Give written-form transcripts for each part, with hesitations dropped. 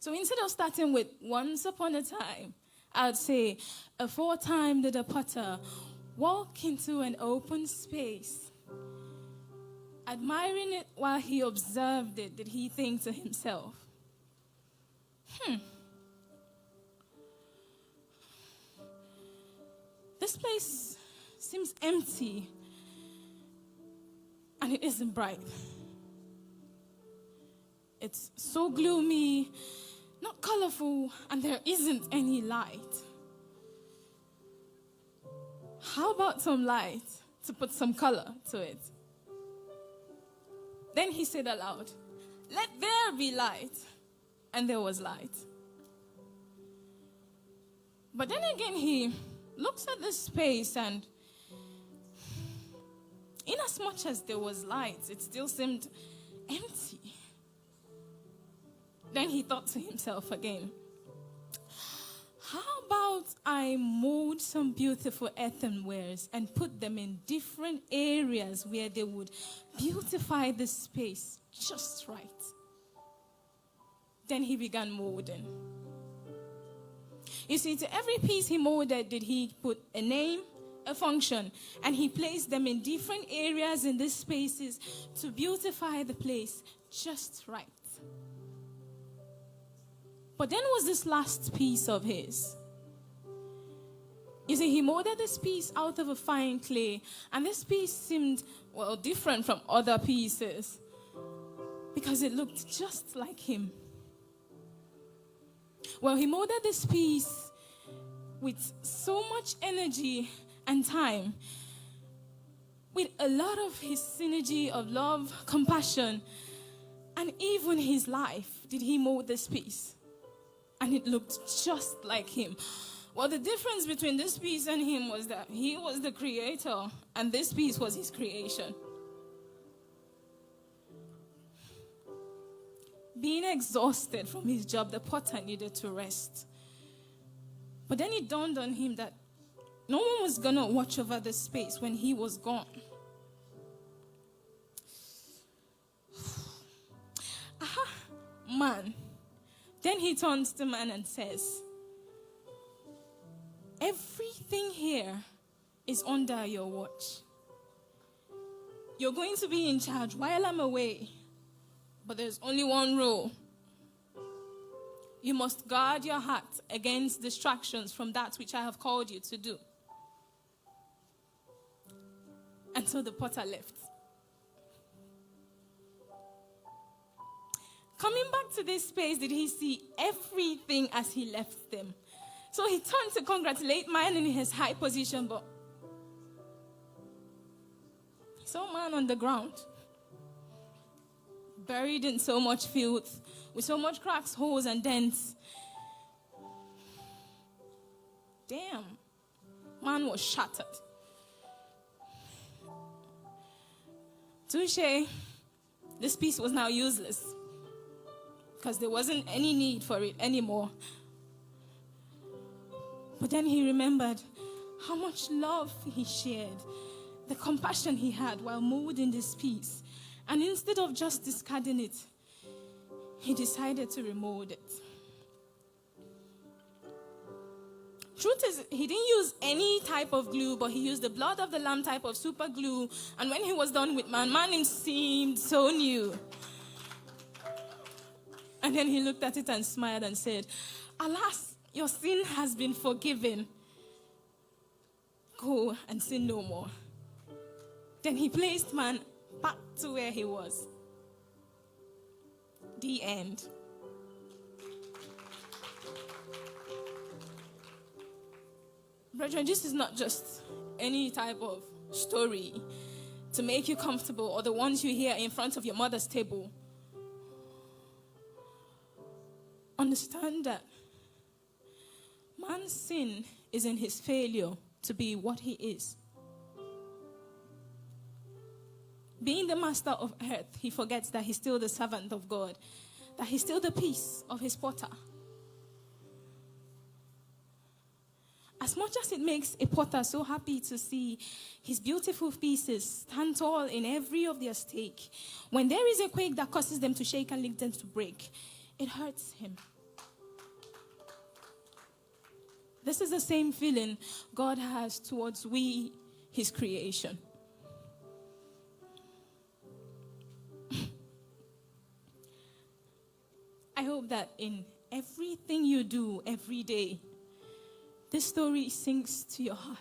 So instead of starting with once upon a time, I'd say, aforetime did a potter walk into an open space. Admiring it while he observed it, did he think to himself, this place seems empty and it isn't bright. It's so gloomy, not colorful, and there isn't any light. How about some light to put some color to it? Then he said aloud, let there be light. And there was light. But then again, he looks at this space, and inasmuch as there was light, it still seemed empty. Then he thought to himself again, how about I mold some beautiful earthenwares and put them in different areas where they would beautify the space just right. Then he began molding. You see, to every piece he molded, did he put a name, a function, and he placed them in different areas in these spaces to beautify the place just right. But then was this last piece of his. You see, he molded this piece out of a fine clay, and this piece seemed, well, different from other pieces because it looked just like him. Well, he molded this piece with so much energy and time, with a lot of his synergy of love, compassion, and even his life did he mold this piece. And it looked just like him. Well, the difference between this piece and him was that he was the creator, and this piece was his creation. Being exhausted from his job, the potter needed to rest. But then it dawned on him that no one was going to watch over the space when he was gone. Aha, man. Then he turns to man and says, everything here is under your watch. You're going to be in charge while I'm away. But there's only one rule. You must guard your heart against distractions from that which I have called you to do. And so the potter left. Coming back to this space, did he see everything as he left them? So he turned to congratulate man in his high position, but he saw man on the ground, buried in so much filth, with so much cracks, holes, and dents. Damn, man was shattered. Touche, this piece was now useless because there wasn't any need for it anymore. But then he remembered how much love he shared, the compassion he had while molding this piece. And instead of just discarding it, he decided to remold it. Truth is, he didn't use any type of glue, but he used the blood of the lamb type of super glue. And when he was done with man seemed so new. And then he looked at it and smiled and said, alas, your sin has been forgiven. Go and sin no more. Then he placed man back to where he was. The end. Brethren, this is not just any type of story to make you comfortable or the ones you hear in front of your mother's table. Understand that man's sin is in his failure to be what he is. Being the master of earth, he forgets that he's still the servant of God, that he's still the piece of his potter. As much as it makes a potter so happy to see his beautiful pieces stand tall in every of their stake, when there is a quake that causes them to shake and lead them to break, it hurts him. This is the same feeling God has towards we, his creation. I hope that in everything you do every day, this story sinks to your heart.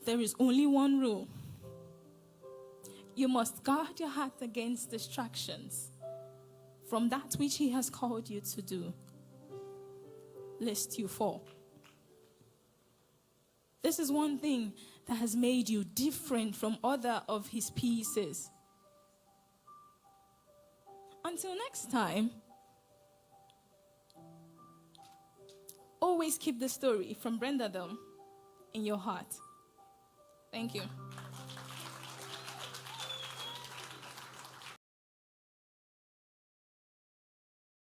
There is only one rule. You must guard your heart against distractions from that which he has called you to do, lest you fall. This is one thing that has made you different from other of his pieces. Until next time, always keep the story from Brendadom in your heart. Thank you.